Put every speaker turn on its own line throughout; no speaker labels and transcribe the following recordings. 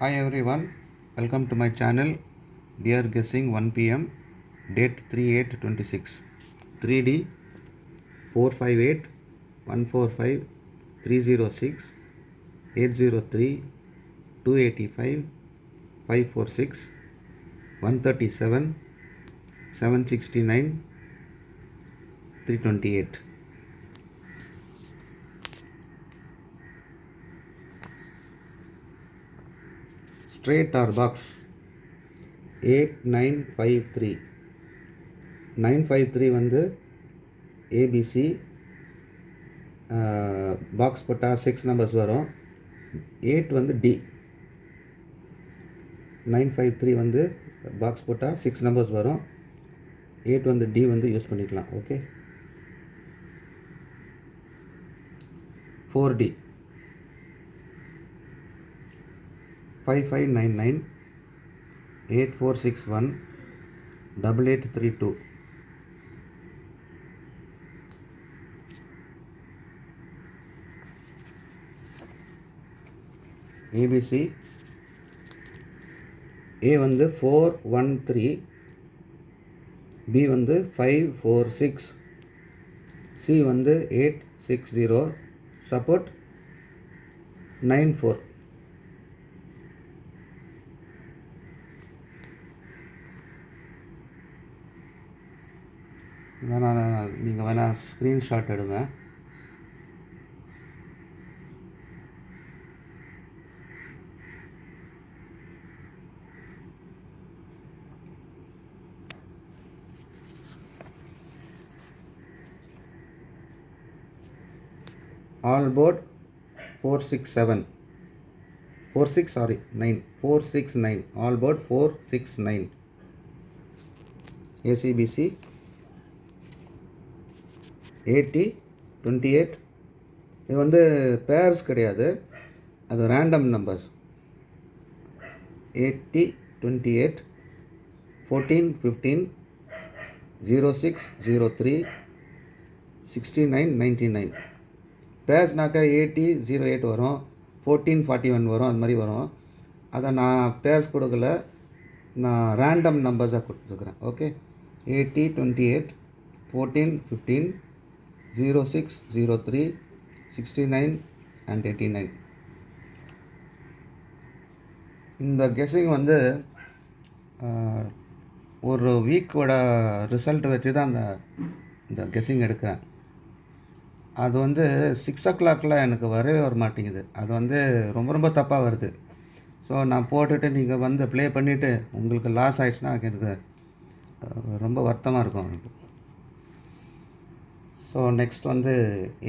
Hi everyone, welcome to my channel. Dear guessing 1 p.m. date 3/8/26. 3D 458 145 306 803 285 546 137 769 328. Straight or box 8953. 953 வந்து ABC, box போட்டால் 6 numbers வரும். 8 வந்து D. 953 வந்து box போட்டால் 6 numbers வரும். 8 வந்து டி வந்து யூஸ் பண்ணிக்கலாம். ஓகே. 4D 5599 8461 8832. ஏபிசி ஏ வந்து 413, பி வந்து 546, சி வந்து 860, சப்போர்ட் 94. நீங்கள் வேணால் ஸ்க்ரீன்ஷாட் எடுங்க. All port 469. 469. All port 469. ACBC 80 28. இது வந்து பேர்ஸ் கிடையாது, அது ரேண்டம் நம்பர்ஸ். 80 28 14 15 06 03 69 99. பேர்ஸ்னாக்கா 80 08 வரும், 14 41 வரும், அது மாதிரி வரும். அதை நான் பேர்ஸ் கொடுக்கல, நான் ரேண்டம் நம்பர்ஸாக கொடுத்துருக்குறேன். ஓகே. 80 28 14 15 06 03 69 and 89. இந்த கெஸ்ஸிங் வந்து ஒரு வீக்கோட ரிசல்ட் வச்சு தான் இந்த கெஸ்ஸிங் எடுக்கிறேன். அது வந்து 6 o'clock எனக்கு வரவே வர மாட்டேங்குது. அது வந்து ரொம்ப தப்பாக வருது. ஸோ நான் போட்டுட்டு நீங்கள் வந்து ப்ளே பண்ணிவிட்டு உங்களுக்கு லாஸ் ஆகிடுச்சுன்னா எனக்கு ரொம்ப வருத்தமாக இருக்கும் எனக்கு. ஸோ நெக்ஸ்ட் வந்து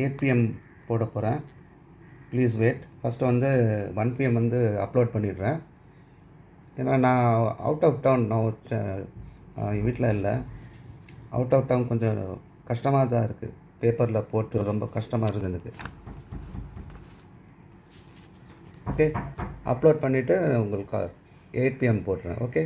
8 PM போட போகிறேன். Please wait. ஃபஸ்ட்டு வந்து 1 PM வந்து அப்லோட் பண்ணிடுறேன். ஏன்னா நான் அவுட் ஆஃப் டவுன், நான் வீட்டில் இல்லை. அவுட் ஆஃப் டவுன் கொஞ்சம் கஷ்டமாக தான் இருக்குது. பேப்பரில் போட்டு ரொம்ப கஷ்டமாக இருக்குது எனக்கு. ஓகே. அப்லோட் பண்ணிவிட்டு உங்களுக்கு 8 PM போட்டுறேன். ஓகே.